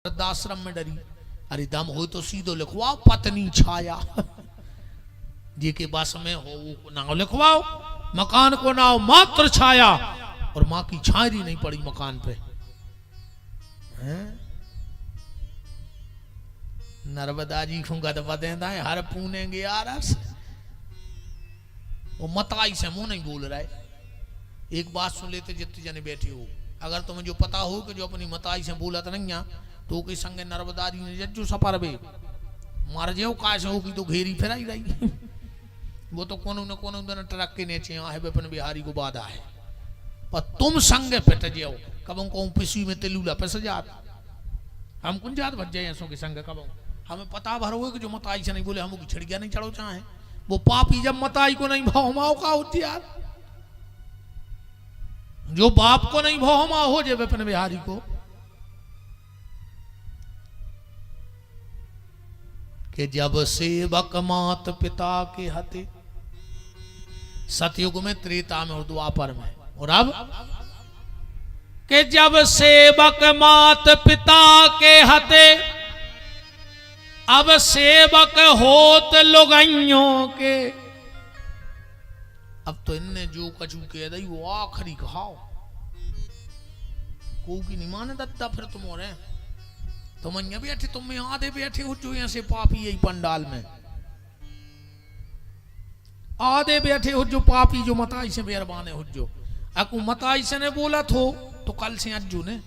वृद्धाश्रम में डरी। अरे दम हो तो सीधो लिखवाओ पत्नी छाया जी के बस में हो वो नाम लिखवाओ, मकान को नाम मात्र छाया, और माँ की छायरी नहीं पड़ी मकान पे। नर्मदा जी को गद बदेंदा है हर पूनेंगे आरस। वो मताई से मुंह नहीं बोल रहा है। एक बात सुन लेते जितने जने बैठे हो, अगर तुम्हें जो पता हो कि जो अपनी मताई से बोला तो नहीं तो के संगे नर्मदा जी ने जज्जू सपर बे मर जाओ काश हो की तो घेरी फिराई रही। वो तो कोनो न कोनो दिन ट्रक के नीचे है विपिन बिहारी को बाधा है, पर तुम संगे पिट जाओ कब को पिसी में तेलूला पिस जात हम कुछ जात बच जाए ऐसों के संग कब हमें पता भर हो कि जो मताई से नहीं बोले हम छिड़किया नहीं चढ़ो चाहे वो पापी जब मताई को नहीं भाव का होती यार, जो बाप को नहीं भाव हो जाए विपिन बिहारी को कि जब सेवक मात पिता के हते, सतयुग में, त्रेता में और द्वापर में, और अब कि जब सेवक मात पिता के हते, अब सेवक होत लुगाइयों के। अब तो इनने जो कछु कह दी वो आखिरी खाओ को की नहीं माने दत्ता फिर तुम और तुम तो बैठे तुम में आधे बैठे हो जो ऐसे पापी यही पंडाल में आधे बैठे हो जो पापी जो मताई से बेरबाने हो जो अकू मताई से ने बोला तो कल से अज्जू ने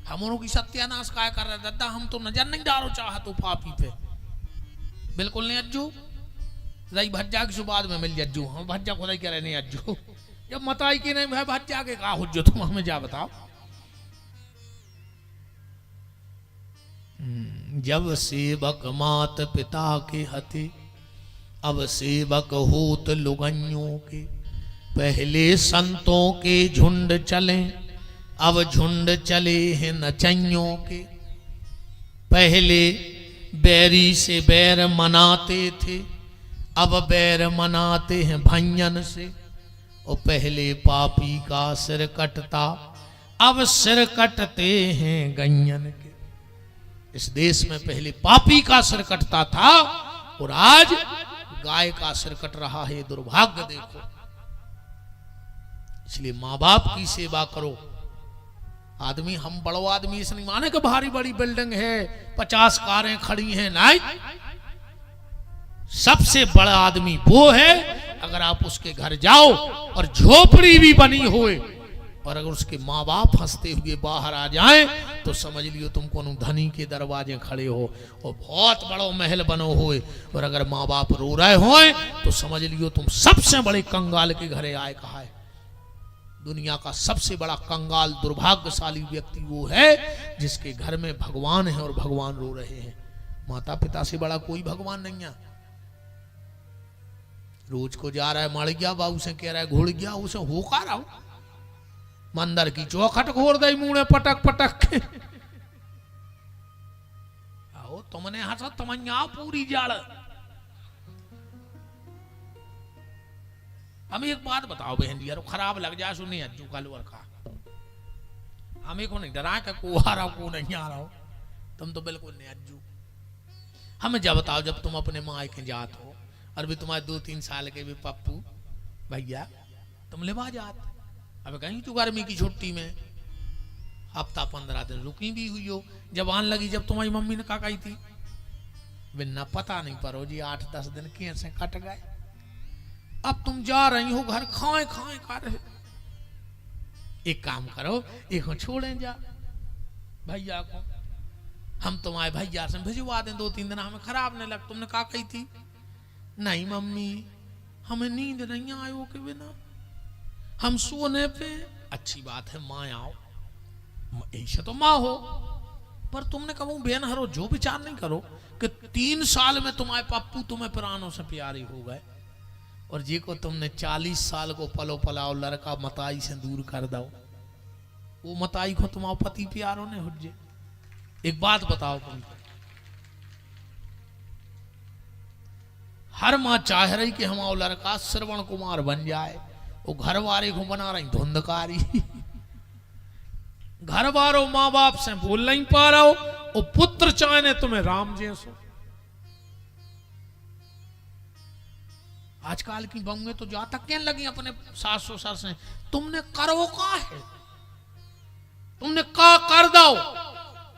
हम की सत्यानाश काय कर रहे दादा हम तो नजर नहीं डालो चाह तो पापी पे बिल्कुल नहीं अज्जू रही भज्जा की बाद में मिल जज्जू हम भज्जा को नहीं कह रहे नहीं अज्जू जब मताई की नहीं भाई भज्जा के कहा हो जो तुम हमें जा बताओ। जब सेवक मात पिता के हते, अब सेवक होत लुगाइयों के। पहले संतों के झुंड चले, अब झुंड चले हैं नचइयों के। पहले बैरी से बैर मनाते थे, अब बैर मनाते हैं भंजन से। और पहले पापी का सिर कटता, अब सिर कटते हैं गंजन के। इस देश में पहले पापी का सिर कटता था और आज गाय का सिर कट रहा है, दुर्भाग्य देखो। इसलिए माँ बाप की सेवा करो। आदमी हम बड़ो आदमी इस नहीं माने कि भारी बड़ी बिल्डिंग है 50 कारें खड़ी हैं, नहीं। सबसे बड़ा आदमी वो है अगर आप उसके घर जाओ और झोपड़ी भी बनी होए और अगर उसके माँ बाप हंसते हुए बाहर आ जाएं तो समझ लियो तुम कोनो धनी के दरवाजे खड़े हो और बहुत बड़ो महल बनो होए। और अगर माँ बाप रो रहे होए तो समझ लियो तुम सबसे बड़े कंगाल के घरे आए कहा है। दुनिया का सबसे बड़ा कंगाल दुर्भाग्यशाली व्यक्ति वो है जिसके घर में भगवान है और भगवान रो रहे हैं। माता पिता से बड़ा कोई भगवान नहीं है। रोज को जा रहा है मर गया बाबू से कह रहा है घुड़ गया, उसे होका रहा हूं मंदिर की चौखट घोर दई मुंह पटक पटक के। आओ तुमने हंसा तमन्या पूरी जाड़। हम एक बात बताओ बहन जी, यार खराब लग जाए सुनिए अज्जू का लोअर का हमें को नहीं डरा के को आ रहा को नहीं आ रहा हो, तुम तो बिल्कुल नहीं अज्जू। हमें जब बताओ जब तुम अपने माँ के जात हो और भी तुम्हारे 2-3 साल के भी पप्पू भैया तुम लेवा जात, अब कहीं तो गर्मी की छुट्टी में हफ्ता 15 दिन रुकी भी हुई हो। जब आने लगी जब तुम्हारी मम्मी ने कहा कही थी बिना पता नहीं परो जी 8-10 दिन कैसे कट गए। अब तुम जा रही हो घर खाए खाए खा रहे। एक काम करो एक छोड़े जा भैया को, हम तुम्हारे भैया से भिजवा दें 2-3 दिन हमें खराब नहीं लग। तुमने कहा कही थी नहीं मम्मी हमें नींद नहीं आयो के बिना हम सोने पे। अच्छी बात है माँ आओ ऐसे तो माँ हो, पर तुमने कहा बेन हरो जो विचार नहीं करो कि 3 साल में तुम्हारे पप्पू तुम्हें प्राणों से प्यारे हो गए और जी को तुमने 40 साल को पलो पलाओ लड़का मताई से दूर कर दो, वो मताई को तुम्हारे पति प्यारों ने हुज्जे। एक बात बताओ तुम, हर माँ चाह रही कि हमारा लड़का श्रवण कुमार बन जाए, वो घर वाले को बना रही धुंधकारी। घर वालों माँ बाप से बोल नहीं पा रहा हो, और पुत्र चाहे तुम्हें राम जैसो। आजकल की बहुएं तो जा तक कहने लगी अपने सास ससुर से, तुमने करो का है, तुमने का कर दो,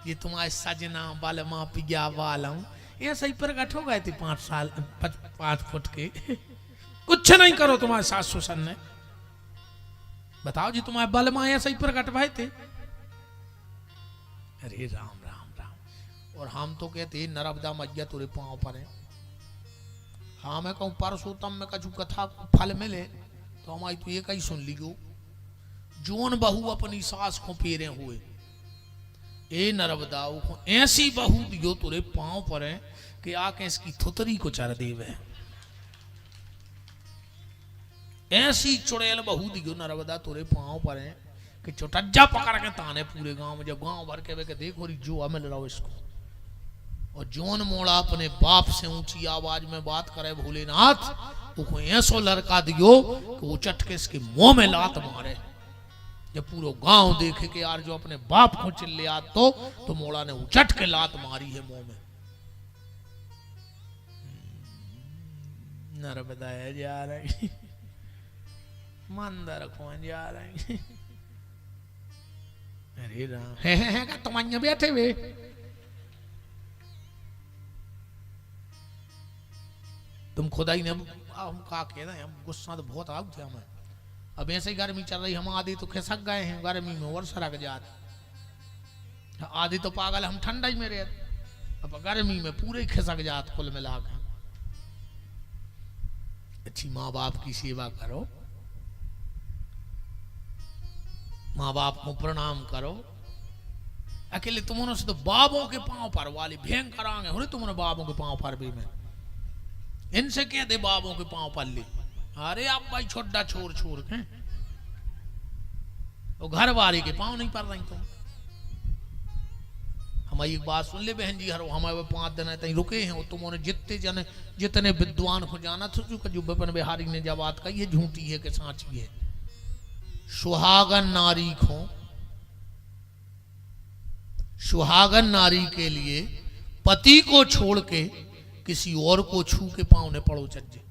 ये तुम्हारे सजना बालमा पिया वाला हूं, ऐसा ही प्रकट हो गए थे 5 साल 5 फुट के। कुछ नहीं करो तुम्हारे सास ससुर ने, बताओ जी तुम्हारे बालमा ऐसा ही प्रकट भाई थे। अरे राम राम राम। और हम तो कहते नर्मदा मैया तुरे पांव पर है। हाँ मैं कहूँ परसोत्तम में कछु कथा फल मिले तो हमारी तो ये कहीं सुन लियो, जोन बहू अपनी सास को फेरे हुए, ए नर्मदा ऐसी बहू दियो तुरे पांव पर है कि आके इसकी थुतरी को चर देवे। ऐसी चुड़ैल बहू दियो नर्मदा तुरे पांव पर है कि चुटज्जा पकड़ के ताने पूरे गांव में, जब गांव भर के वे के देखो रही जो मिल रहा हो इसको। और जोन मोड़ा अपने बाप से ऊंची आवाज में बात करे भोलेनाथ, उसको ऐसो लड़का दियो कि वो चटके इसके मुंह में लात मारे। जब पूरा गांव देखे कि यार जो अपने बाप को चिल्ले आ तो मोड़ा ने उचट के लात मारी है मुंह में। नर्मदा जा रही मंदिर कौन जा रही। अरे राम है का तुम अन्य बैठे वे, तुम खुदा ही ने हम का कहना है, हम गुस्सा तो बहुत आग थे हमें। अब ऐसे ही गर्मी चल रही, हम आदि तो खिसक गए हैं गर्मी में और सड़क जात, आदि तो पागल हम ठंडा ही में रहे, अब गर्मी में पूरे ही खिसक जात कुल मिला के। अच्छी माँ बाप की सेवा करो, माँ बाप को प्रणाम करो। अकेले तुमने से तो बाबों के पांव पर वाली भेंग करांगे हो, तुमने बाबों के पांव पर भी में इनसे कह दे बाबों के पांव पर ले। अरे आप भाई छोटा छोर छोर के वो घर वाले के पांव नहीं पड़ रही तुम। हमारी एक बात सुन ले बहन जी, हरो हमारे 5 दिन तक रुके हैं, तुमने जितने विद्वान को जाना था जो विपिन बिहारी ने जब बात कही है झूठी है कि साची है। सुहागन नारी को, सुहागन नारी के लिए पति को छोड़ के किसी और को छू के पांव ने पड़ो चज्जे,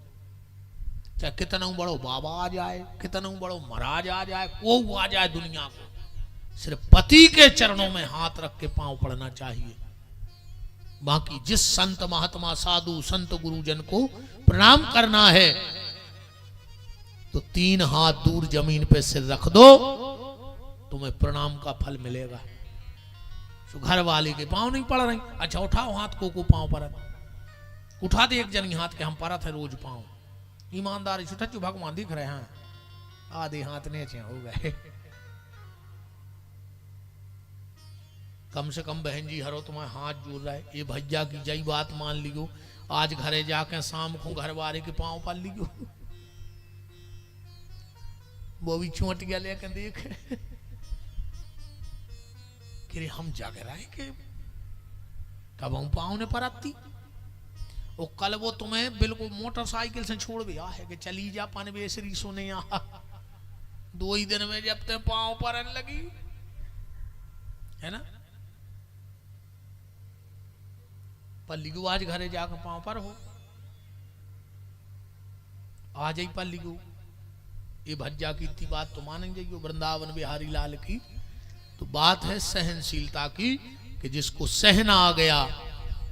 चाहे कितना बड़ो बाबा आ जाए, कितना बड़ो महाराज आ जाए, को आ जाए दुनिया को, सिर्फ पति के चरणों में हाथ रख के पांव पड़ना चाहिए। बाकी जिस संत महात्मा साधु संत गुरुजन को प्रणाम करना है तो 3 हाथ दूर जमीन पे सिर रख दो, तुम्हें प्रणाम का फल मिलेगा। तो घर वाले के पांव नहीं पड़ रही, अच्छा उठाओ हाथ को पांव पर उठा दे, एक जनी हाथ के हम परत है रोज पांव, ईमानदारी छुटा चु भगवान दिख रहे हैं, आधे हाथ नीचे हो गए। कम से कम बहन जी हरो तुम्हारे हाथ जोड़ रहा है, ये भैया की जई बात मान लियो, आज घरे जाके शाम को घर वाले के पांव पर लियो। वो भी चोट गया लेकर देख कि हम जग रहे के कब हम पाँव ने परती। और कल वो तुम्हें बिल्कुल मोटरसाइकिल से छोड़ गया है कि चली जा पान बेसरी सोने यहाँ 2 ही दिन में जब ते पाँव परन लगी है ना। पल्लीगु आज घरे जाकर पाँव पर हो, आज ही पल्लीगु ये भज्जा की इतनी बात तो मानेंगे जो वृंदावन बिहारी लाल की तो बात है सहनशीलता की, कि जिसको सहना आ गया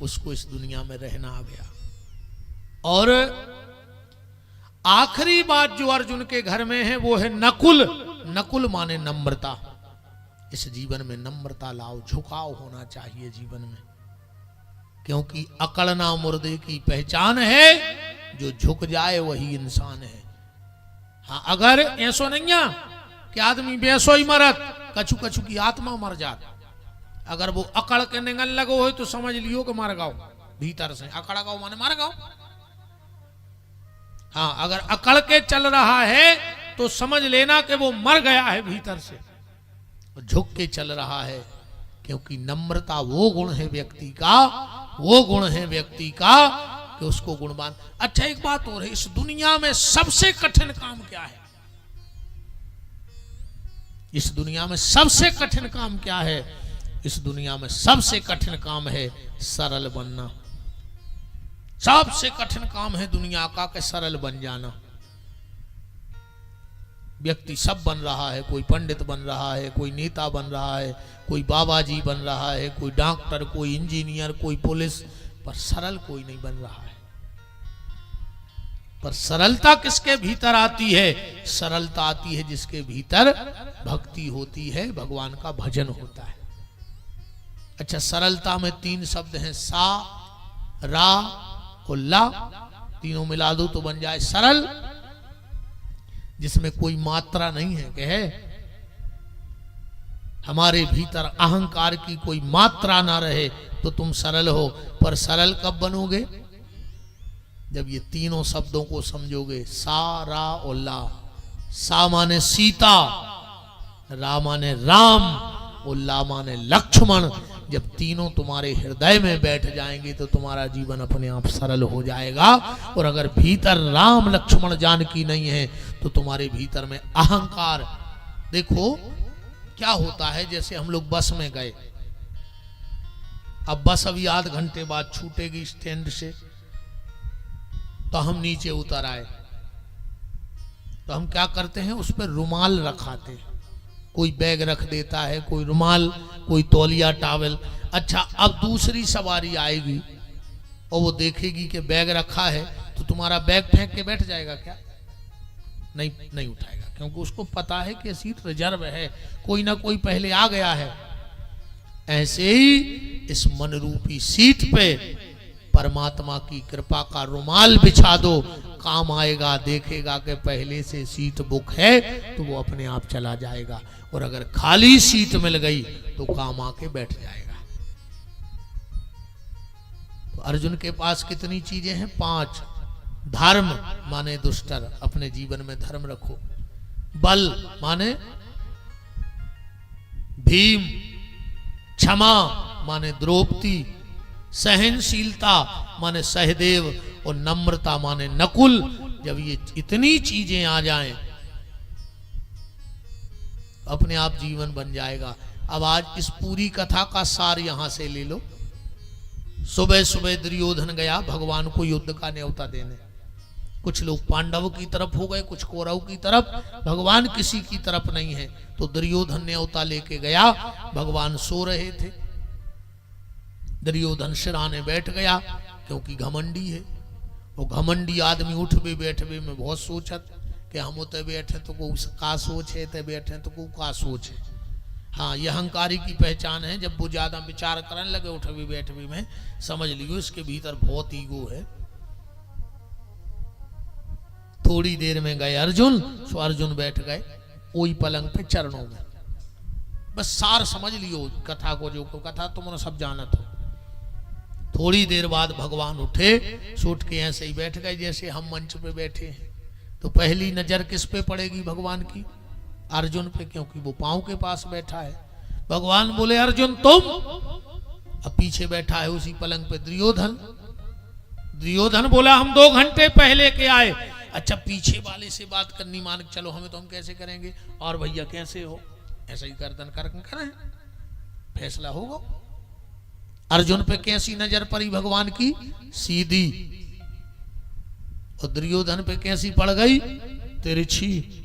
उसको इस दुनिया में रहना आ गया। और आखिरी बात जो अर्जुन के घर में है वो है नकुल। नकुल माने नम्रता। इस जीवन में नम्रता लाओ, झुकाव होना चाहिए जीवन में, क्योंकि अकड़ना मुर्दे की पहचान है, जो झुक जाए वही इंसान है। हाँ अगर ऐसो नहीं है कि आदमी बेसो ही मरत, कछु कछु की आत्मा मर जात। अगर वो अकड़ के निगल लगो हो तो समझ लियो कि मर गाओ भीतर से, अकड़ गाओ माने मर गाओ। हाँ अगर अकड़ के चल रहा है तो समझ लेना कि वो मर गया है भीतर से, झुक के चल रहा है, क्योंकि नम्रता वो गुण है व्यक्ति का, वो गुण है व्यक्ति का कि उसको गुणवान। अच्छा एक बात और है, इस दुनिया में सबसे कठिन काम क्या है? इस दुनिया में सबसे कठिन काम क्या है? इस दुनिया में सबसे कठिन काम है सरल बनना। सबसे कठिन काम है दुनिया का कि सरल बन जाना। व्यक्ति सब बन रहा है, कोई पंडित बन रहा है, कोई नेता बन रहा है, कोई बाबा जी बन रहा है, कोई डॉक्टर, कोई इंजीनियर, कोई पुलिस, पर सरल कोई नहीं बन रहा है। पर सरलता किसके भीतर आती है? सरलता आती है जिसके भीतर भक्ति होती है, भगवान का भजन होता है। अच्छा, सरलता में 3 शब्द हैं, सा, रा और ला। तीनों मिला दो तो बन जाए सरल, जिसमें कोई मात्रा नहीं है। क्या है? हमारे भीतर अहंकार की कोई मात्रा ना रहे तो तुम सरल हो। पर सरल कब बनोगे? जब ये तीनों शब्दों को समझोगे, सा, रा और ला। सा माने सीता, रा माने राम और ला माने लक्ष्मण। जब तीनों तुम्हारे हृदय में बैठ जाएंगे तो तुम्हारा जीवन अपने आप सरल हो जाएगा। और अगर भीतर राम लक्ष्मण जानकी नहीं है तो तुम्हारे भीतर में अहंकार। देखो क्या होता है, जैसे हम लोग बस में गए, अब बस अभी आध घंटे बाद छूटेगी स्टैंड से, तो हम नीचे उतर आए तो हम क्या करते हैं, उस पर रुमाल रखाते हैं। कोई बैग रख देता है, कोई रुमाल, कोई तौलिया, टॉवल। अच्छा, अब दूसरी सवारी आएगी और वो देखेगी कि बैग रखा है, तो तुम्हारा बैग फेंक के बैठ जाएगा क्या? नहीं उठाएगा, क्योंकि उसको पता है कि सीट रिजर्व है, कोई ना कोई पहले आ गया है। ऐसे ही इस मन रूपी सीट पे परमात्मा की कृपा का रुमाल बिछा दो, काम आएगा। देखेगा कि पहले से सीट बुक है तो वो अपने आप चला जाएगा, और अगर खाली सीट मिल गई तो काम आके बैठ जाएगा। तो अर्जुन के पास कितनी चीजें हैं? 5। धर्म माने दुष्टर, अपने जीवन में धर्म रखो। बल माने भीम, क्षमा माने द्रौपदी, सहनशीलता माने सहदेव, और नम्रता माने नकुल। जब ये इतनी चीजें आ जाएं अपने आप जीवन बन जाएगा। अब आज इस पूरी कथा का सार यहां से ले लो। सुबह सुबह दुर्योधन गया भगवान को युद्ध का न्योता देने। कुछ लोग पांडव की तरफ हो गए, कुछ कौरव की तरफ, भगवान किसी की तरफ नहीं है। तो दुर्योधन न्योता लेके गया, भगवान सो रहे थे। दुर्योधन सिराने बैठ गया, क्योंकि घमंडी है। वो घमंडी आदमी उठ भी बैठवे में बहुत सोचत कि हम उते बैठे तो को का सोच है, ते बैठे तो को का सोच है। हाँ, यह अहंकारी की पहचान है। जब वो ज्यादा विचार करने लगे उठवी बैठवी में, समझ लियो इसके भीतर बहुत ईगो है। थोड़ी देर में गए अर्जुन, सो अर्जुन बैठ गए वही पलंग पे चरणों में। बस सार समझ लियो कथा को, जो कथा तुमने सब जाना था। थोड़ी देर बाद भगवान उठे, सूट के ऐसे ही बैठ गए जैसे हम मंच पे बैठे हैं। तो पहली नजर किस पे पड़ेगी भगवान की? अर्जुन पे, क्योंकि वो पांव के पास बैठा है। भगवान बोले, अर्जुन तुम? अब पीछे बैठा है उसी पलंग पे दुर्योधन। दुर्योधन बोला, हम 2 घंटे पहले के आए। अच्छा, पीछे वाले से बात करनी मान के चलो, हमें तो हम कैसे करेंगे? और भैया कैसे हो? ऐसा ही गर्दन करके करें, फैसला होगा। अर्जुन पे कैसी नजर पड़ी भगवान की? सीधी। और दुर्योधन पे कैसी पड़ गई? तिरछी।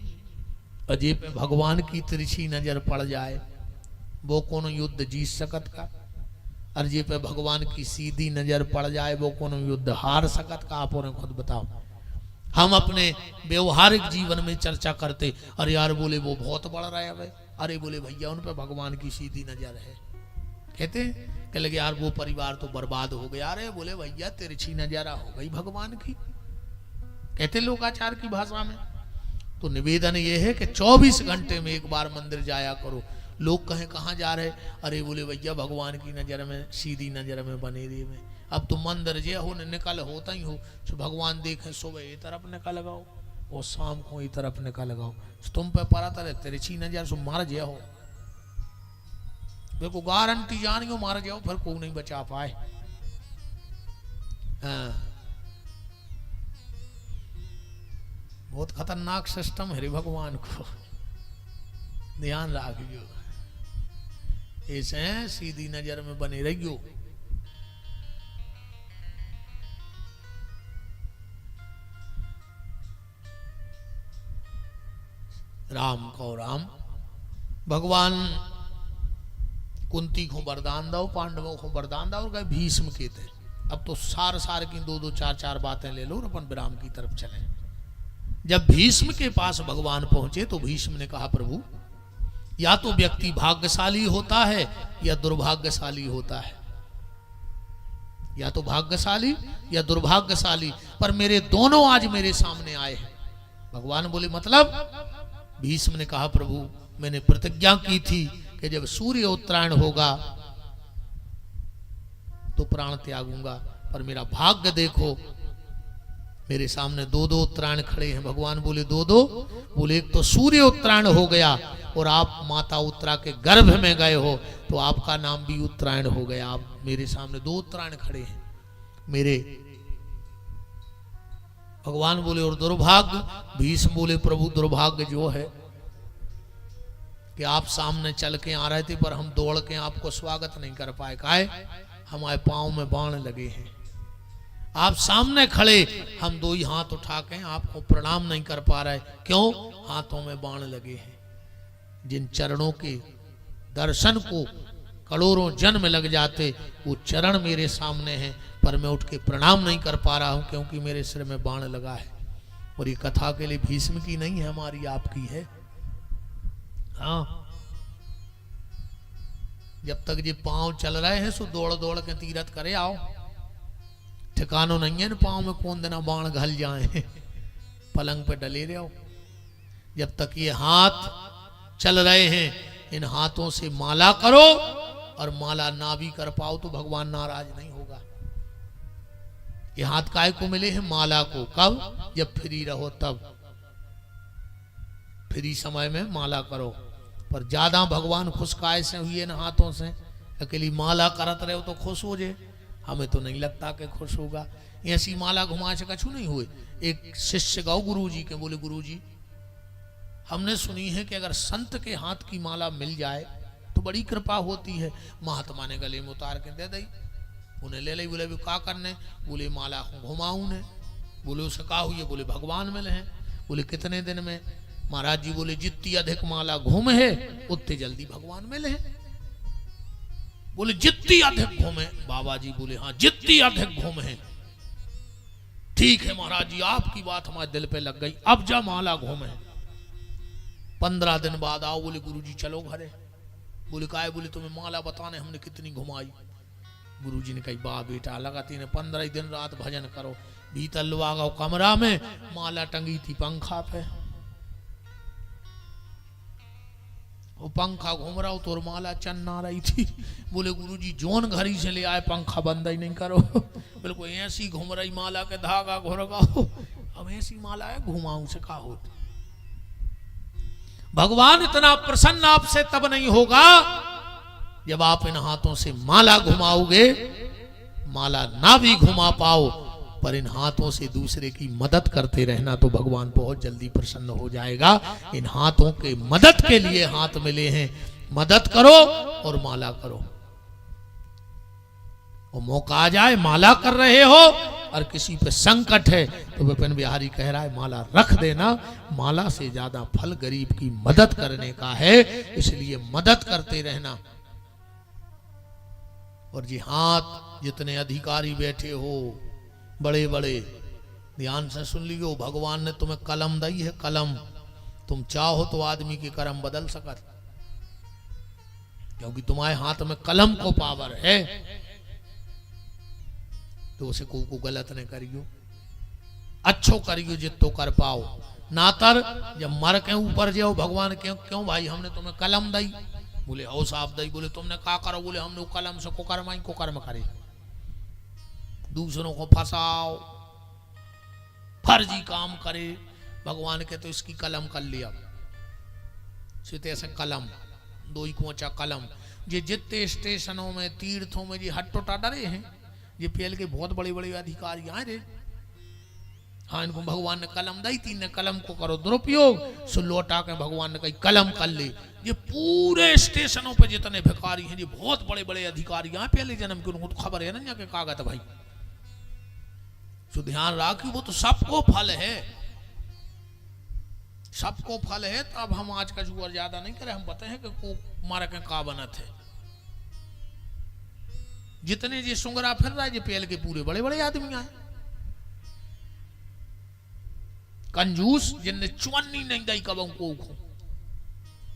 अजय पे भगवान की तिरछी नजर पड़ जाए वो कौन युद्ध जीत सकत का? अर्जी पे भगवान की सीधी नजर पड़ जाए वो कौन युद्ध हार सकत का? आप उन्हें खुद बताओ। हम अपने व्यवहारिक जीवन में चर्चा करते, अरे यार बोले वो बहुत बढ़ रहा है भाई, अरे बोले भैया उन पे भगवान की सीधी नजर है। कहते कह लगे यार वो परिवार तो बर्बाद हो गया, अरे बोले भैया तिरछी नजरा हो गई भगवान की। कहते लोकाचार की भाषा में। तो निवेदन ये है कि 24 घंटे में एक बार मंदिर जाया करो। लोग कहें कहाँ जा रहे, अरे बोले भैया भगवान की नजर में सीधी नजर में बने रहे में। अब तुम मंदिर जे हो निकल होता ही हो, तो भगवान देखे सुबह ये तरफ निकल लगाओ और शाम को ये तरफ निकल लगाओ, तुम पे परा तरह तिरछी नजर सो मार जे हो। देखो गारंटी जानियो मार जाओ फिर कोई नहीं बचा पाए। हाँ। बहुत खतरनाक सिस्टम है रे भगवान को। ध्यान रखियो, ऐसे सीधी नजर में बने रहियो। राम को राम भगवान कुंती को वरदान दो, पांडवों को वरदान दो, और कहे भीष्म के थे अब तो सार सार की दो दो चार चार बातें ले लो और अपन विराम की तरफ चले। जब भीष्म के पास भगवान पहुंचे तो भीष्म ने कहा, प्रभु या तो व्यक्ति भाग्यशाली होता है या दुर्भाग्यशाली होता है, या तो भाग्यशाली या दुर्भाग्यशाली, पर मेरे दोनों आज मेरे सामने आए हैं। भगवान बोले मतलब? भीष्म ने कहा, प्रभु मैंने प्रतिज्ञा की थी कि जब सूर्य उत्तरायण होगा तो प्राण त्यागूंगा, पर मेरा भाग्य देखो मेरे सामने दो दो उत्तरायण खड़े हैं। भगवान बोले दो दो? बोले एक तो सूर्य उत्तरायण हो गया और आप माता उत्तरा के गर्भ में गए हो तो आपका नाम भी उत्तरायण हो गया। आप मेरे सामने दो उत्तरायण खड़े हैं मेरे। भगवान बोले और दुर्भाग्य? भीष्म बोले प्रभु दुर्भाग्य जो है कि आप सामने चल के आ रहे थे पर हम दौड़ के आपको स्वागत नहीं कर पाए। काहे? हमारे पांव में बाण लगे हैं। आप सामने खड़े, हम दो ही हाथ उठा के आपको प्रणाम नहीं कर पा रहे। क्यों? हाथों में बाण लगे हैं। जिन चरणों के दर्शन को करोड़ों जन्म लग जाते वो चरण मेरे सामने हैं, पर मैं उठ के प्रणाम नहीं कर पा रहा हूं क्योंकि मेरे सिर में बाण लगा है। और ये कथा के लिए भीष्म की नहीं है, हमारी आपकी है। हाँ, जब तक ये पांव चल रहे हैं सो दौड़ दौड़ के तीरथ करे आओ। ठिकानो नहीं है पांव में, कौन देना बाण घल जाए पलंग पे डले रहो। जब तक ये हाथ चल रहे हैं इन हाथों से माला करो, और माला ना भी कर पाओ तो भगवान नाराज नहीं होगा। ये हाथ काय को मिले हैं? माला को। कब? जब फ्री रहो तब। फ्री समय में माला करो, पर ज्यादा भगवान खुश काय से हुए न हाथों से? अकेली माला करत रहे हो तो खुश हो जाए? हमें तो नहीं लगता कि खुश होगा। ऐसी माला घुमा से कछु नहीं हुए। एक शिष्य गौ गुरु जी के, बोले गुरु जी हमने सुनी है कि अगर संत के हाथ की माला मिल जाए तो बड़ी कृपा होती है। महात्मा ने गले में उतार के दे दी, उन्हें ले ली। बोले भी का करने? बोले माला घुमाऊ ने। बोले उसे का हुई? बोले भगवान मिले हैं। बोले कितने दिन में? महाराज जी बोले जितनी अधिक माला घूमे है उतने जल्दी भगवान मिले हैं। बोले जितनी अधिक घूमे? बाबा जी बोले हाँ जितनी अधिक घूमे है। ठीक है महाराज जी, आपकी बात हमारे दिल पे लग गई, अब जा माला घूमे। 15 दिन बाद आओ। बोले गुरु जी चलो घरे। बोले काहे? बोले तुम्हें माला बताने हमने कितनी घुमाई। गुरु जी ने कही वाह बेटा, लगाती ने 15 दिन रात भजन करो। भीतर लुआ गो कमरा में माला टंगी थी पंखा पे, वो पंखा घूम रहा हो तो माला चन्ना रही थी। बोले गुरुजी जोन घरी से ले आए, पंखा बंद ही नहीं करो। बिल्कुल ऐसी घूम रही माला के धागा घुर गो। अब ऐसी माला है घुमाऊं से का होती? भगवान इतना प्रसन्न आपसे तब नहीं होगा जब आप इन हाथों से माला घुमाओगे। माला ना भी घुमा पाओ पर इन हाथों से दूसरे की मदद करते रहना तो भगवान बहुत जल्दी प्रसन्न हो जाएगा। इन हाथों के मदद के लिए हाथ मिले हैं, मदद करो और माला करो। वो मौका आ जाए, माला कर रहे हो और किसी पे संकट है तो विपिन बिहारी कह रहा है माला रख देना। माला से ज्यादा फल गरीब की मदद करने का है, इसलिए मदद करते रहना। और जी हाथ जितने अधिकारी बैठे हो बड़े बड़े, ध्यान से सुन लियो, भगवान ने तुम्हें कलम दी है। कलम तुम चाहो तो आदमी के कर्म बदल सकत, क्योंकि तुम्हारे हाथ में कलम को पावर है। तो उसे को गलत नहीं करियो, अच्छो करियो जितो कर पाओ। नातर जब मर के ऊपर जाओ भगवान क्यों भाई हमने तुम्हें कलम दी? बोले हो साहब दई। बोले तुमने का करो? बोले हमने कलम से को कर्म करे, दूसरों को फंसाओ, फर्जी काम करे। भगवान के तो इसकी कलम कर लिया। सीते से कलम दो ही कोचा कलम। ये जितने स्टेशनों में तीर्थों में ये हट्टोटा डरे हैं, ये पेल के बहुत बड़े बड़े अधिकारी आए रे। हाँ इनको भगवान ने कलम दी थी, ने कलम को करो दुरुपयोग, सो लौटा के भगवान ने कही कलम कर ले। ये पूरे स्टेशनों पे जितने भिखारी हैं, ये बहुत बड़े बड़े अधिकारी यहाँ पहले जन्म के, उनको तो खबर है ना यहाँ के कागज भाई। तो ध्यान रखी वो तो सबको फल है, सबको फल है। तो अब हम आज का जुआ ज्यादा नहीं करे, हम बताए हैं कि को मारा के का बनत है। जितने जी सुंगरा फिर रहा है ये पहले के पूरे बड़े बड़े आदमी आए, कंजूस जिनने चुन्नी नहीं दी कब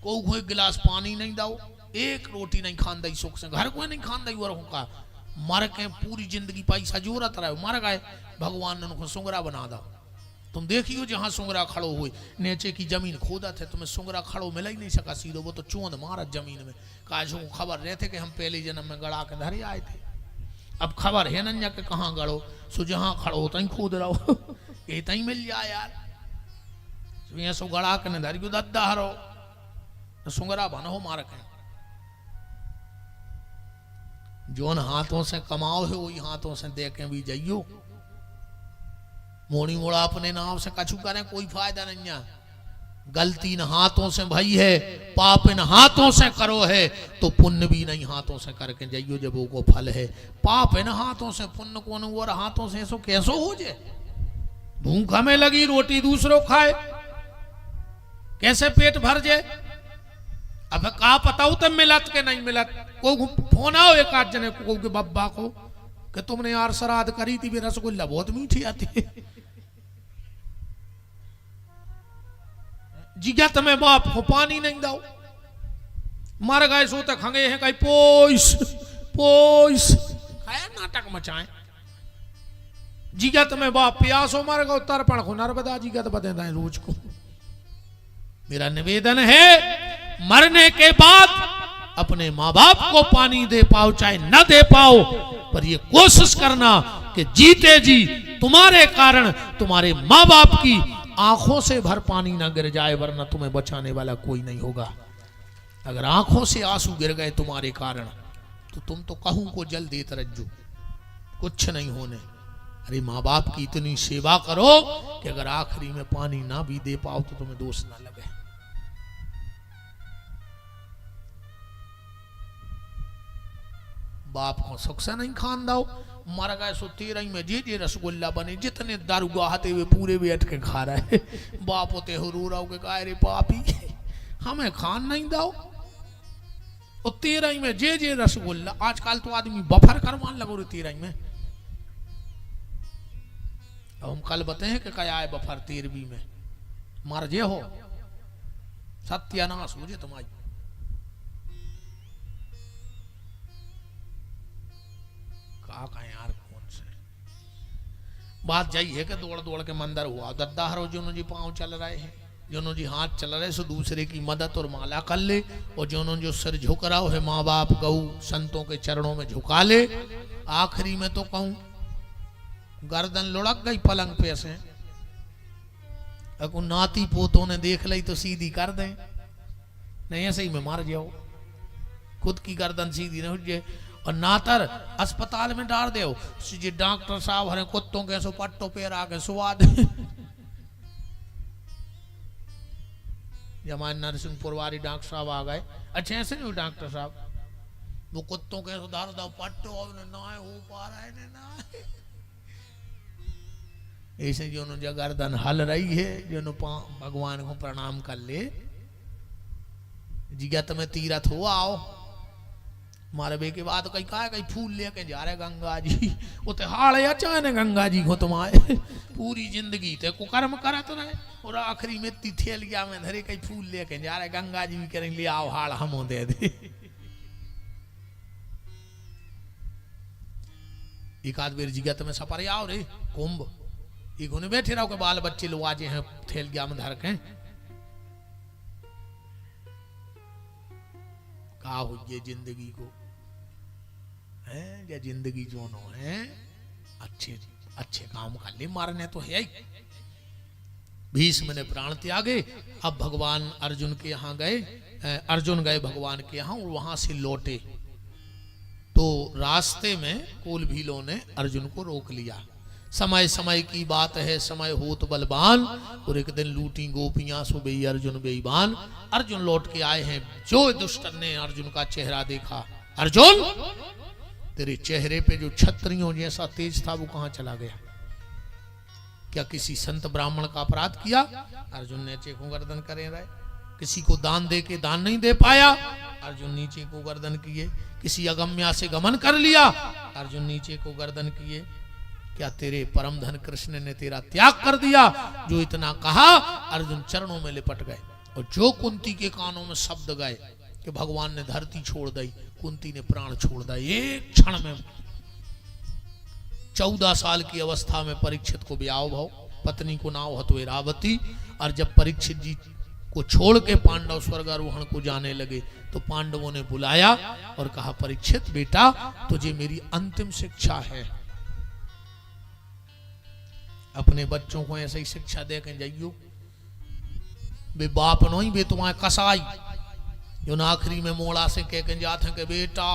को एक गिलास पानी नहीं दाओ, एक रोटी नहीं खान दी सुख से, घर को नहीं खान दी। और का मर के पूरी जिंदगी पैसा जोरत रहे, मर गए, भगवान ने उनको सुंगरा बना दा। तुम देखियो जहां सुंगरा खड़ो हुए, नीचे की जमीन खोदा थे, तुम्हें सुंगरा खड़ो मिल ही नहीं सका सीधो, वो तो चोंद मारा जमीन में। काजों को खबर रहते कि हम पहले जन्म में गड़ा के धरे आए थे, अब खबर है ना कि कहाँ गड़ो, सो जहां खड़ो तहीं खोद रहो ये तहीं मिल जाए यार। सो गड़ा के धरी को दद्दा हरो सुंगरा बनो मार के। जोन हाथों से कमाओ है वही हाथों से दे के भी जाइयो। मोड़ी मोड़ा अपने नाम से कछु करें कोई फायदा नहीं है। गलती इन हाथों से भई है, पाप इन हाथों से करो है, तो पुण्य भी नहीं हाथों से करके जाइयो जब वो को फल है। पाप इन हाथों से, पुण्य कौन और हाथों से ऐसो कैसो हो जाए। भूख हमें लगी रोटी दूसरों खाए, कैसे पेट भर जाए। अब का पताऊ तब मिलत के नहीं मिलत। को फोन आओ एक आध जने को के बब्बा को कि तुमने यार श्राद्ध करी थी, रसगुल्ला बहुत मीठी आती है। जिज्ञा तुम्हें बाप को पानी नहीं दाओ, मर गए सो तक खंगे हैं कहीं पोइस पोइस खाया नाटक मचाए। जिज्ञा तुम्हें बाप प्यासो मर गए तर्पण को नर्मदा जी का तो बता रोज को। मेरा निवेदन है मरने के बाद अपने माँ बाप को पानी दे पाओ चाहे न दे पाओ, पर ये कोशिश करना कि जीते जी तुम्हारे कारण तुम्हारे माँ बाप की आंखों से भर पानी ना गिर जाए, वरना तुम्हें बचाने वाला कोई नहीं होगा। अगर आंखों से आंसू गिर गए तुम्हारे कारण तो तुम तो कहूं को जल देत रज्जू, कुछ नहीं होने। अरे माँ बाप की इतनी सेवा करो कि अगर आखिरी में पानी ना भी दे पाओ तो तुम्हें दोष ना लगे। बाप को सुख से नहीं खान दाओ, मर गए सो तेरह में जे रसगुल्ला बने, जितने दारू गाहते हुए पूरे बैठ के खा रहे है। बाप होते हो रो रहा के कहा रे पापी हमें खान नहीं दाओ। और तेरह में जे रसगुल्ला, आजकल तो आदमी बफर करवान लगो रे तेरह में। अब हम कल बताए कि क्या आए बफर 13वीं में, मर जे हो सत्यानाश हो जे तुम्हारी। यार कौन से बात जाई है कि दौड़ दौड़ के मंदिर हुआ दद्दा हरो जो जी पांव चल रहे हैं, जो जी हाथ चल रहे सो दूसरे की मदद और माला कर ले, और जो सिर झुक रहा है माँ बाप गऊ संतों के चरणों में झुका ले। आखिरी में तो कहूं गर्दन लुढ़क गई पलंग पे से, अगर नाती पोतों ने देख ली तो सीधी कर दे, नहीं ऐसे ही में मार जाओ। खुद की गर्दन सीधी न हो जाए और नातर अस्पताल में डाल दे। जी डॉक्टर साहब हरे कुत्तों के सो पट्टों पे आके सुवा दे। हमारे नरसिंहपुर वाली डॉक्टर साहब आ गए, अच्छे ऐसे नहीं डॉक्टर साहब, वो कुत्तों के सुधार दो पट्टो ना हो पा रहा है ना। ऐसे जो गर्दन हल रही है, जो भगवान को प्रणाम कर ले। जिज्ञा तुम्हें तीरथ हो आओ मारे बे के बाद कहीं कहा कहीं फूल लेके जा रहे गंगा जी, उते हाड़ अचानक गंगा जी को तुम्हारे पूरी जिंदगी ते को कर्म करत रहे, और आखिरी में थेलिया में धरे कहीं फूल लेके जा रहे गंगा जी भी करेंगे ले आओ हाड़ हम दे दे। एक आध बेर जिज्ञा तुम्हें सपरे आओ रे कुंभ, एक उन्हें बैठे रहो के बाल बच्चे लोग आजे हैं थेलिया में धर के। कहा हो ये जिंदगी को है या जिंदगी जोनो है अच्छे अच्छे काम कर ले, मारने तो है ही। भीष्म ने प्राण त्यागे, अब भगवान अर्जुन के यहाँ गए, अर्जुन गए भगवान के यहाँ और वहां से लौटे तो रास्ते में कुल भीलों ने अर्जुन को रोक लिया। समय समय की बात है, समय होत बलवान। और एक दिन लूटी गोपियां सो बेई अर्जुन बेईमान। अर्जुन लौट के आए हैं। जो दुष्ट ने अर्जुन का चेहरा देखा, अर्जुन तेरे चेहरे पे जो छत्रियों जैसा तेज था वो कहां चला गया? क्या किसी संत ब्राह्मण का अपराध किया? अर्जुन ने चेको गर्दन करे रहे। किसी को दान दे के दान नहीं दे पाया, अर्जुन नीचे को गर्दन किए। किसी अगम्या से गमन कर लिया, अर्जुन नीचे को गर्दन किए। क्या तेरे परम धन कृष्ण ने तेरा त्याग कर दिया? जो इतना कहा, अर्जुन चरणों में लिपट गए। और जो कुंती के कानों में शब्द गए कि भगवान ने धरती छोड़ दी, कुंती ने प्राण छोड़ दिए एक क्षण में। 14 साल की अवस्था में परीक्षित को ब्याह भाव, पत्नी को नाव हतो इरावती। और जब परीक्षित जी को छोड़ के पांडव स्वर्गारोहण को जाने लगे तो पांडवों ने बुलाया और कहा, परीक्षित बेटा तुझे मेरी अंतिम शिक्षा है। अपने बच्चों को ऐसे ही शिक्षा दे के जाइयो। बे बाप नहीं, बे तुम्हारे कसाई जो आखिरी में मोड़ा से कह के जाते हैं कि बेटा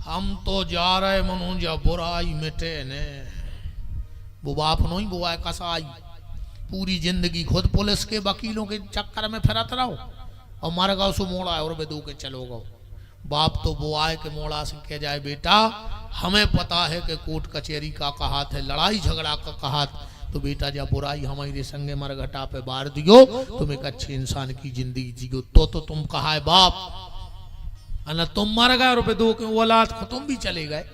हम तो जा रहे मनो जा बुराई मिटे ने। वो बाप नहीं, वो है कसाई। पूरी जिंदगी खुद पुलिस के वकीलों के चक्कर में फिरत रहो और मर गो सो मोड़ा और बे दो के चलो गो। बाप तो वो आए के मोड़ा से कह जाए, बेटा हमें पता है कि कोर्ट कचहरी का कहात है, लड़ाई झगड़ा का कहात, तो बेटा जब बुराई हमारे संगे मरघटा पे बार दियो, तुम एक अच्छे इंसान की जिंदगी जियो। तो तुम कहा है बाप, अना तुम मर गए और दो के औलाद को तुम भी चले गए।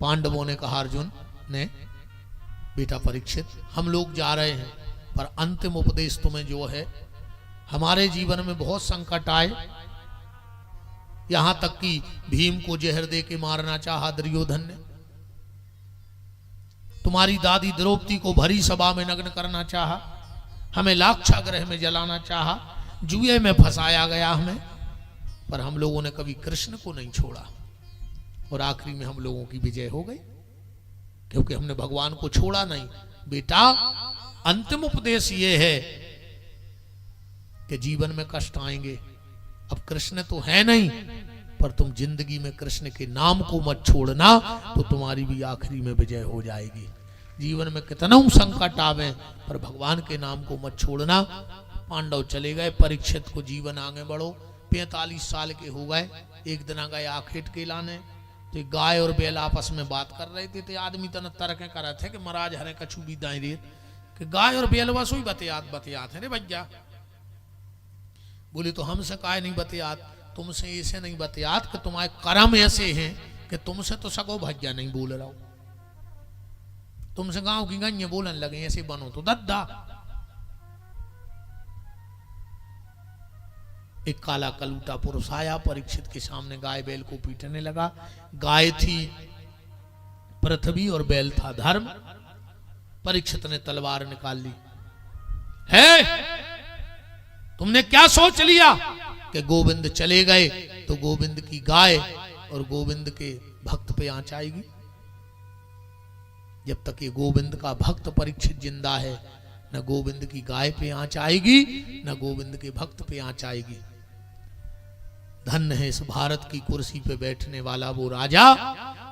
पांडवों ने कहा अर्जुन ने, बेटा परीक्षित हम लोग जा रहे हैं, पर अंतिम उपदेश तुम्हें जो है, हमारे जीवन में बहुत संकट आए, यहां तक कि भीम को जहर दे के मारना चाहा दुर्योधन ने, तुम्हारी दादी द्रौपदी को भरी सभा में नग्न करना चाहा, हमें लाक्षागृह में जलाना चाहा, जुए में फंसाया गया हमें, पर हम लोगों ने कभी कृष्ण को नहीं छोड़ा और आखिरी में हम लोगों की विजय हो गई क्योंकि हमने भगवान को छोड़ा नहीं। बेटा अंतिम उपदेश ये है कि जीवन में कष्ट आएंगे, अब कृष्ण तो है नहीं, पर तुम जिंदगी में कृष्ण के नाम को मत छोड़ना, तो तुम्हारी भी आखिरी में विजय हो जाएगी। जीवन में कितना संकट आवे, पर भगवान के नाम को मत छोड़ना। पांडव चले गए, परीक्षित को जीवन आगे बढ़ो। 45 साल के हो गए। एक दिन आ गए आखेट के लाने, तो गाय और बैल आपस में बात कर रहे थे। आदमी तन तर्क कर रहे थे कि महाराज हरे कछु भी दाई रे, कि गाय और बैल बस वही बतियात है रे भैया। बोले तो हमसे काय नहीं बतियात, तुमसे ऐसे नहीं बतियात कि तुम्हारे कर्म ऐसे हैं कि तुमसे तो सगो भैया नहीं बोल रहा हो, तुमसे गांव की गंजे बोलन लगे, ऐसे बनो तो दद्दा। एक काला कलूटा पुरुष आया, परीक्षित के सामने गाय बैल को पीटने लगा। गाय थी पृथ्वी और बैल था धर्म। परीक्षित ने तलवार निकाल ली। है तुमने क्या सोच लिया कि गोविंद चले गए तो गोविंद की गाय और गोविंद के भक्त पे आंच आएगी? जब तक ये गोविंद का भक्त परीक्षित जिंदा है, न गोविंद की गाय पे आंच आएगी, न गोविंद के भक्त पे आंच आएगी। धन्य है इस भारत की कुर्सी पे बैठने वाला वो राजा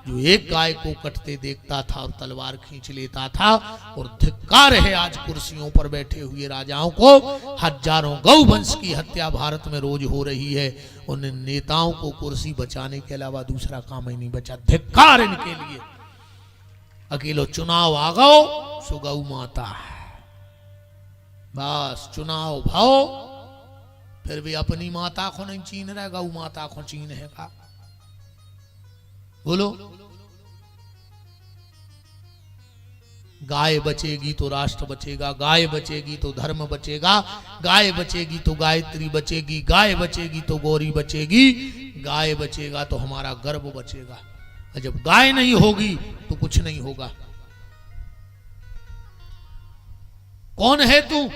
जो एक गाय को कटते देखता था और तलवार खींच लेता था। और धिक्कार है आज कुर्सियों पर बैठे हुए राजाओं को। हजारों गौ वंश की हत्या भारत में रोज हो रही है, उन नेताओं को कुर्सी बचाने के अलावा दूसरा काम ही नहीं बचा। धिक्कार इनके लिए। अकेलो चुनाव आ गो सो गौ माता, बस चुनाव भाव, फिर भी अपनी माता को नहीं चीन रहे, गौ माता को चीन है का? बोलो, गाय बचेगी तो राष्ट्र बचेगा, गाय बचेगी तो धर्म बचेगा, गाय बचेगी तो गायत्री बचेगी, गाय बचेगी तो गौरी बचेगी, गाय बचेगा तो हमारा गर्व बचेगा। और जब गाय नहीं होगी तो कुछ नहीं होगा। कौन है तू?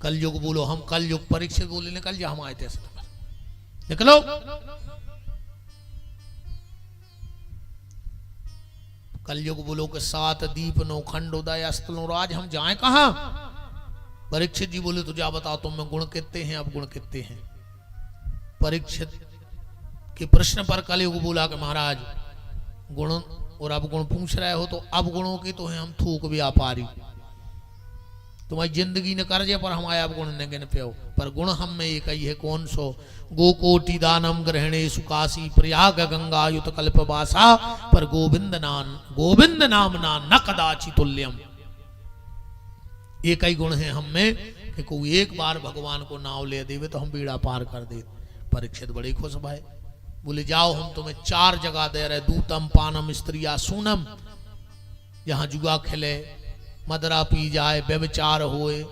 कलयुग बोलो, हम कलयुग। परीक्षित बोले निकल जा, हम आए थे निकलो। कलयुग बोलो के 7 दीप 9 खंड उदय अस्तलों राज, हम जाएं कहां? परीक्षित जी बोले तो जा बताओ तुम में गुण कितने हैं, अब गुण कितने हैं? परीक्षित के प्रश्न पर कलयुग बोला कि महाराज गुण और अब गुण पूछ रहे हो, तो अब गुणों की तो है हम थूक व्यापारी। तुम्हारी जिंदगी ने कर जे पर हम आया गुण ने गिन पे, पर गुण हम में एक ही है, कौन सो? गोकोटि दानम ग्रहणे सुकाशी प्रयाग गंगा युत कल्पवासा, पर गोविंद नाम ना न कदाचि तुल्यम। एक ही गुण है हम में कि कोई एक बार भगवान को नाव ले देवे तो हम बीड़ा पार कर दे। परीक्षित बड़ी खुश भाई, बोले जाओ हम तुम्हें 4 जगह दे रहे, दूतम पानम स्त्रिया सूनम, जहां जुआ खेले, मदरा पी जाए, व्यभिचार होए।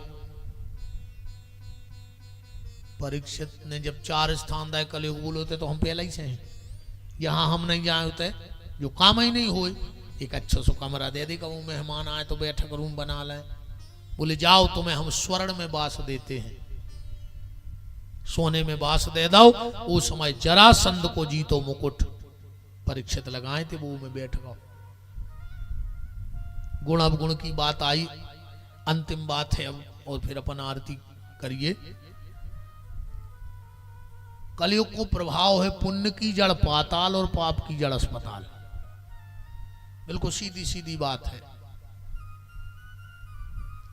परीक्षित ने जब 4 स्थान दाए कलयुग बोले थे तो हम पहले ही से हैं, यहां हम नहीं जाए होते जो काम ही नहीं होए। एक अच्छा सो कमरा दे दे, कहूं मेहमान आए तो बैठक रूम बना लें। बोले जाओ तुम्हें हम स्वर्ण में बास देते हैं, सोने में बास दे दो। उस समय जरासंध को जीतो मुकुट परीक्षित लगाए थे, वो में बैठ गो। गुण अवगुण की बात आई, अंतिम बात है अब, और फिर अपन आरती करिए। कलयुग को प्रभाव है पुण्य की जड़ पाताल और पाप की जड़ अस्पताल। बिल्कुल सीधी सीधी बात है।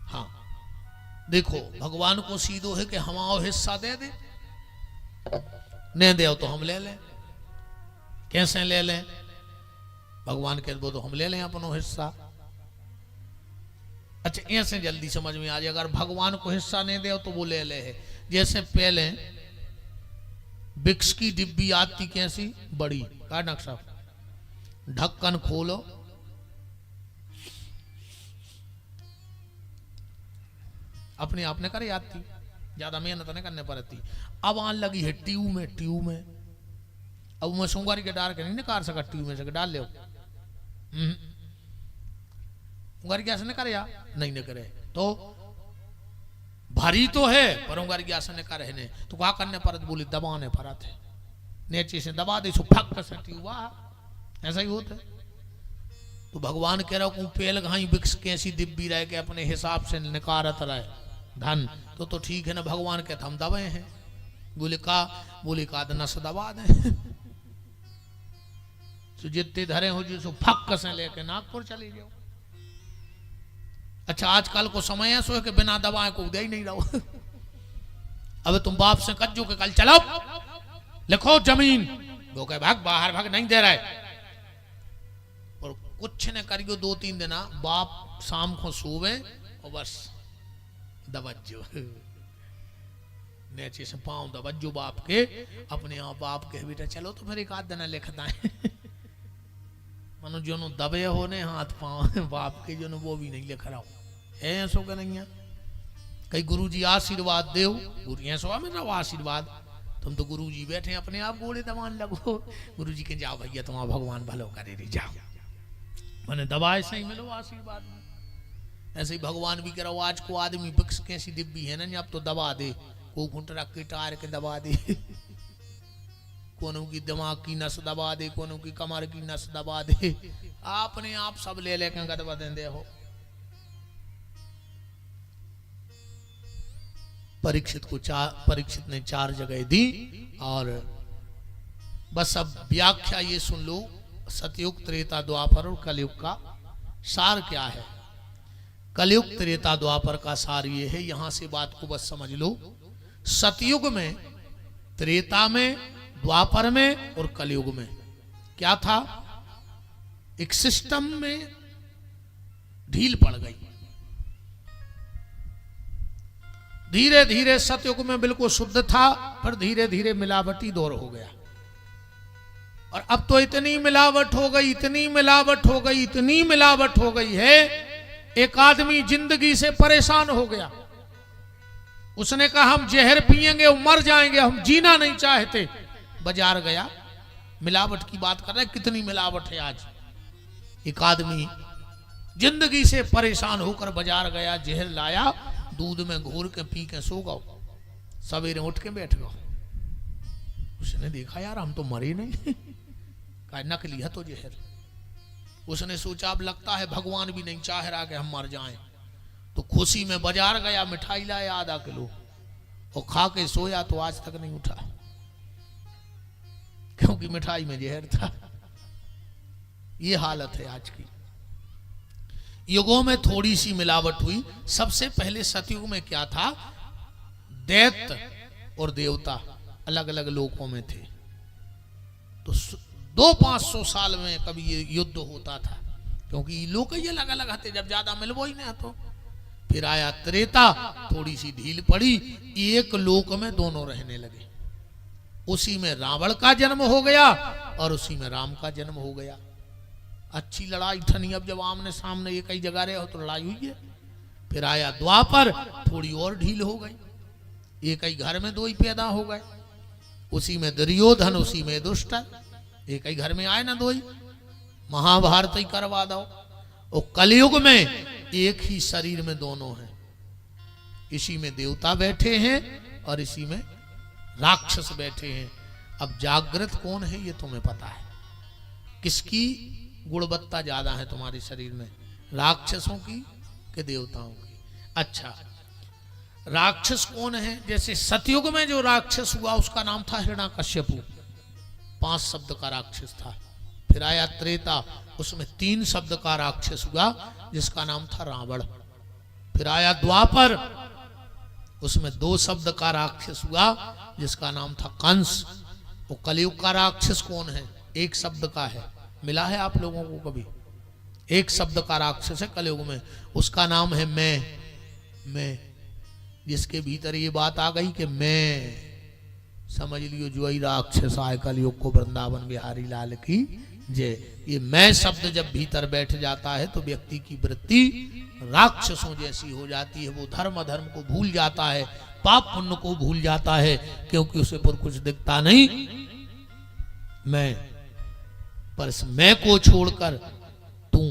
हाँ देखो, भगवान को सीधो है कि हम आओ हिस्सा दे दे, नहीं दे तो हम ले लें। कैसे ले लें? भगवान कह दो तो हम ले लें अपनो हिस्सा। अच्छा ऐसे जल्दी समझ में आ जाए, अगर भगवान को हिस्सा नहीं दे तो वो ले ले है। जैसे पहले विक्स की डिब्बी आती कैसी बड़ी, का नक्शा, ढक्कन खोलो, अपने आप ने करे आती, ज्यादा मेहनत नहीं करने पड़ती। अब आने लगी है ट्यूब में। अब मैं सुंगारी के डाल के नहीं निकाल सका, ट्यूब में से डाल ले। उंगारी गैस ने करे या नहीं करे, तो भारी तो है पर उंगारी गैस ने करे ने, तो क्या करने पर? बोली दबाने पर आते, नीचे से दबा दे, फक से ट्यूब, ऐसा ही होता है। तो भगवान कह रहा हूं पेल घाई विक्स कैसी दिब्बी रह के अपने हिसाब से निकारत रहे धन, तो ठीक है ना। भगवान कहते हम दबे हैं। बोले का नस दबा दे, तो जितने धरे हो जिसको फक से लेके नागपुर चले जाओ। अच्छा आजकल को समय ऐसा है कि बिना दबाए को दे ही नहीं रहो। अब तुम बाप से कज्जो के कल चलो लिखो जमीन, वो कहे भाग बाहर भाग, नहीं दे रहे। और कुछ न करियो 2-3 दिन, बाप शाम को सोवे और बस दबज्जो, नीचे से पाँव दबज्जो बाप के। अपने आप बाप के बेटा चलो तो फिर 1 आध दिन लिखता है। मनो जो दबे होने हाथ पाँव बाप के, जो वो भी नहीं लिख रहा हूं ऐसो का नहीं है। कई गुरुजी आशीर्वाद दो, गुरु ऐसो मेरा आशीर्वाद, तुम तो गुरुजी बैठे अपने आप गोले दबान लगो। गुरुजी के जाओ भैया तुम्हारा भगवान भलो करे रे, जाओ मैंने दबाए सही मिलो आशीर्वाद में। ऐसे ही भगवान भी करो, आज को आदमी विक्स कैसी डिब्बी है ना, अब तो दबा दे, को घुट रख के टार के दबा दे, कोनो की दिमाग की नस दबा दे, कोनो की कमर की नस दबा दे, आपने आप सब ले लेकर गदबा दे हो। परीक्षित ने 4 जगह दी, और बस अब व्याख्या ये सुन लो, सतयुग त्रेता द्वापर और कलयुग का सार क्या है। कलयुग त्रेता द्वापर का सार ये है, यहां से बात को बस समझ लो। सतयुग में, त्रेता में, द्वापर में और कलयुग में क्या था? एक सिस्टम में ढील पड़ गई। धीरे धीरे सतयुग में बिल्कुल शुद्ध था, पर धीरे धीरे मिलावटी दौर हो गया। और अब तो इतनी मिलावट हो गई, इतनी मिलावट हो गई, इतनी मिलावट हो गई है, एक आदमी जिंदगी से परेशान हो गया। उसने कहा हम जहर पिएंगे और मर जाएंगे, हम जीना नहीं चाहते। बाजार गया, मिलावट की बात कर रहे हैं, कितनी मिलावट है आज। एक आदमी जिंदगी से परेशान होकर बाजार गया, जहर लाया, दूध में घोर के पी के सो गओ, सवेरे उठ के बैठ गओ। उसने देखा यार हम तो मरे नहीं, कहा नकली है तो जहर। उसने सोचा अब लगता है भगवान भी नहीं चाह रहा कि हम मर जाएं, तो खुशी में बाजार गया, मिठाई लाया आधा किलो और खा के सोया, तो आज तक नहीं उठा, क्योंकि मिठाई में जहर था। ये हालत है आज की। युगों में थोड़ी सी मिलावट हुई। सबसे पहले सतयुग में क्या था, दैत्य और देवता अलग अलग लोकों में थे। तो 200-500 साल में कभी ये युद्ध होता था, क्योंकि लोग ये अलग अलग थे, जब ज्यादा मिलवो ही ना। तो फिर आया त्रेता, थोड़ी सी ढील पड़ी, एक लोक में दोनों रहने लगे। उसी में रावण का जन्म हो गया और उसी में राम का जन्म हो गया। अच्छी लड़ाई ठनी। अब जब आमने सामने ये कई जगह रहे हो तो लड़ाई हुई है। फिर आया द्वापर, थोड़ी और ढील हो गई, एक ही घर में दो ही पैदा हो गए। उसी में दुर्योधन, उसी में दुष्ट, एक ही घर में आए ना दो ही, महाभारत ही करवा दो। और कलयुग में एक ही शरीर में दोनों हैं। इसी में देवता बैठे हैं और इसी में राक्षस बैठे हैं। अब जागृत कौन है ये तुम्हें पता है, किसकी गुणवत्ता ज्यादा है तुम्हारे शरीर में, राक्षसों की कि देवताओं की? अच्छा, राक्षस कौन है? जैसे सतयुग में जो राक्षस हुआ उसका नाम था हिरण्यकश्यपु, 5 शब्द का राक्षस था। फिर आया त्रेता, उसमें 3 शब्द का राक्षस हुआ जिसका नाम था रावण। फिर आया द्वापर, उसमें 2 शब्द का राक्षस हुआ जिसका नाम था कंस। वो कलयुग का राक्षस कौन है? 1 शब्द का है। मिला है आप लोगों को कभी? 1 शब्द का राक्षस है कलयुग में, उसका नाम है मैं। जिसके भीतर ये बात आ गई कि मैं, समझ लियो जो ही राक्षस आए कलयुग को। वृंदावन बिहारी लाल की जय। ये मैं शब्द जब भीतर बैठ जाता है तो व्यक्ति की वृत्ति राक्षसों जैसी हो जाती है। वो धर्म अधर्म को भूल जाता है, पाप पुण्य को भूल जाता है, क्योंकि उसे पर कुछ दिखता नहीं। मैं, पर इस मैं को छोड़कर तू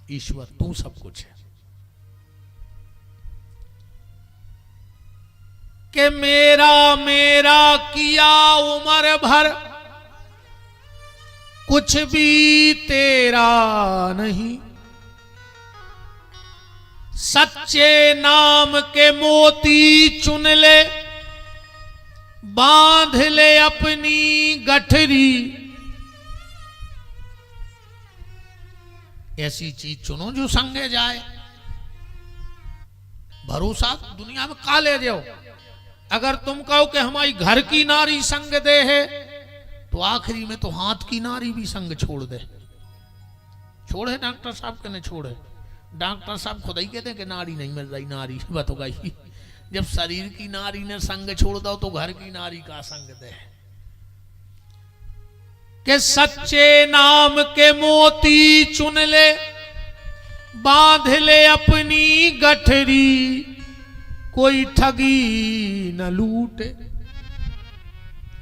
ईश्वर, तू सब कुछ है। कि मेरा मेरा किया उम्र भर, कुछ भी तेरा नहीं। सच्चे नाम के मोती चुन ले, बांध ले अपनी गठरी। ऐसी चीज चुनो जो संगे जाए। भरोसा दुनिया में का ले जाओ। अगर तुम कहो कि हमारी घर की नारी संग दे है, तो आखिरी में तो हाथ की नारी भी संग छोड़ दे। छोड़े डॉक्टर साहब के नहीं छोड़े? डॉक्टर साहब खुद ही कहते हैं कि नारी नहीं मिल रही, नारी बतो गई। जब शरीर की नारी ने संग छोड़ दो तो घर की नारी का संग दे। कि सच्चे नाम के मोती चुन ले, बांध ले अपनी गठरी। कोई ठगी न लूटे।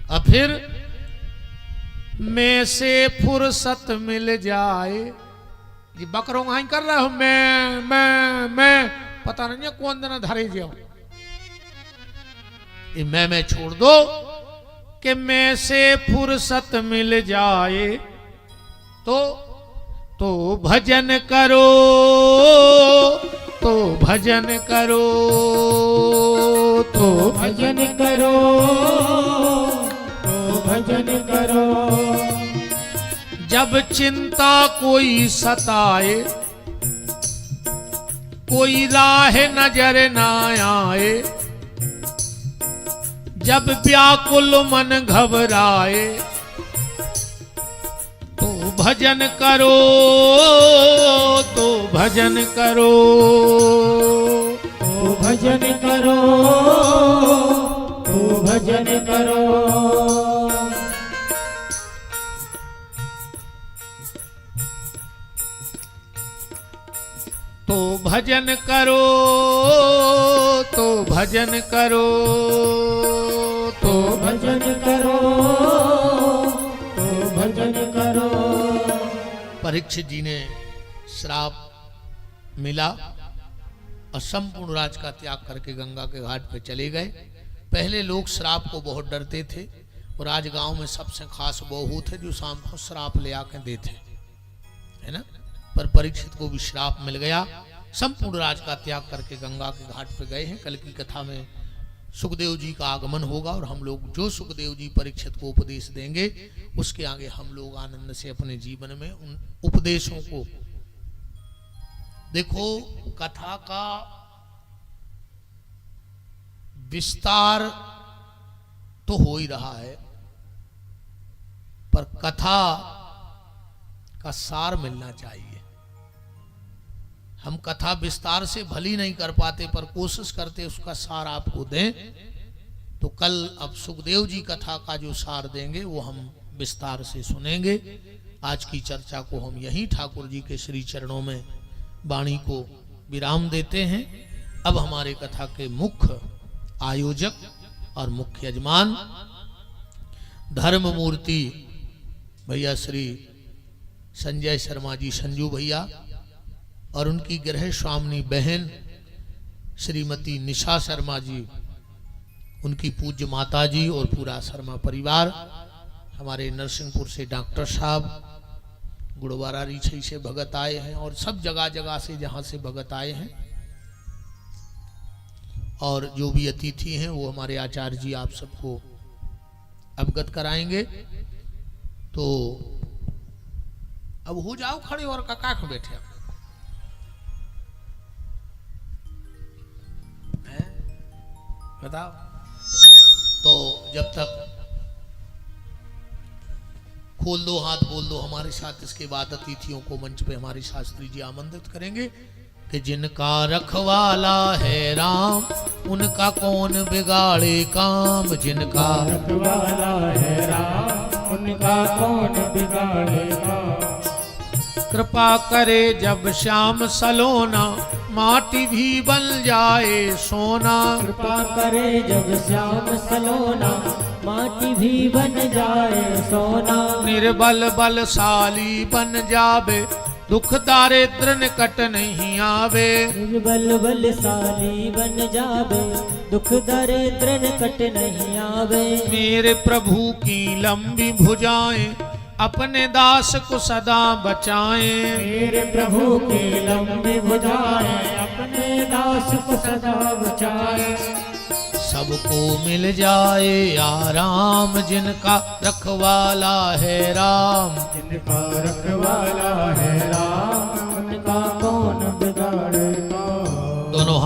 और फिर मैं से फुर्सत मिल जाए। ये बकरों हाई कर रहा हूं मैं पता नहीं है कौन दिन धरे जाओ। ये मैं छोड़ दो कि मैं से फुर्सत मिल जाए तो भजन करो, तो भजन करो, तो भजन करो, तो भजन करो। जब चिंता कोई सताए, कोई राह नजर ना आए, जब व्याकुल मन घबराए, तो भजन करो, तो भजन करो, तो भजन करो, तो भजन करो। तो भजन करो, तो भजन करो, तो भजन करो, तो भजन करो। परीक्षित जी ने श्राप मिला और संपूर्ण राज का त्याग करके गंगा के घाट पे चले गए। पहले लोग श्राप को बहुत डरते थे और आज गांव में सबसे खास बहू थे जो शाम को श्राप ले आके देते, है ना। पर परीक्षित को भी श्राप मिल गया। संपूर्ण राज का त्याग करके गंगा के घाट पे गए हैं। कल की कथा में सुखदेव जी का आगमन होगा और हम लोग जो सुखदेव जी परीक्षित को उपदेश देंगे उसके आगे हम लोग आनंद से अपने जीवन में उन उपदेशों को। देखो, कथा का विस्तार तो हो ही रहा है, पर कथा का सार मिलना चाहिए। हम कथा विस्तार से भली नहीं कर पाते, पर कोशिश करते उसका सार आपको दें। तो कल अब सुखदेव जी कथा का जो सार देंगे वो हम विस्तार से सुनेंगे। आज की चर्चा को हम यहीं ठाकुर जी के श्री चरणों में वाणी को विराम देते हैं। अब हमारे कथा के मुख्य आयोजक और मुख्य यजमान धर्म मूर्ति भैया श्री संजय शर्मा जी, संजू भैया, और उनकी गृह स्वामिनी बहन श्रीमती निशा शर्मा जी, उनकी पूज्य माता जी और पूरा शर्मा परिवार, हमारे नरसिंहपुर से डॉक्टर साहब, गुड़वारा रीछई से भगत आए हैं और सब जगह जगह से जहां से भगत आए हैं, और जो भी अतिथि हैं वो हमारे आचार्य जी आप सबको अवगत कराएंगे। तो अब हो जाओ खड़े और काख बैठे आप। बताओ। तो जब तक खोल दो हाथ, बोल दो हमारे साथ। इसके बाद अतिथियों को मंच पे हमारे शास्त्री जी आमंत्रित करेंगे कि जिनका रखवाला है राम, उनका कौन बिगाड़े काम। जिनका रखवाला है राम, उनका कौन बिगाड़े काम। कृपा करे जब श्याम सलोना, माटी भी बन जाए सोना। कृपा करे जब श्याम सलोना, माटी भी बन जाए सोना। निर्बल बलशाली बन जावे, दुख दारिद्र निकट नहीं आवे। निर्बल बलशाली बन जावे, दुख दारिद्र निकट नहीं आवे। मेरे प्रभु की लंबी भुजाएं, अपने दास को सदा बचाएं। मेरे प्रभु की लंबी भुजाएं, अपने दास को सदा बचाए। सबको मिल जाए आराम, जिनका रखवाला है राम। जिनका रखवाला है राम,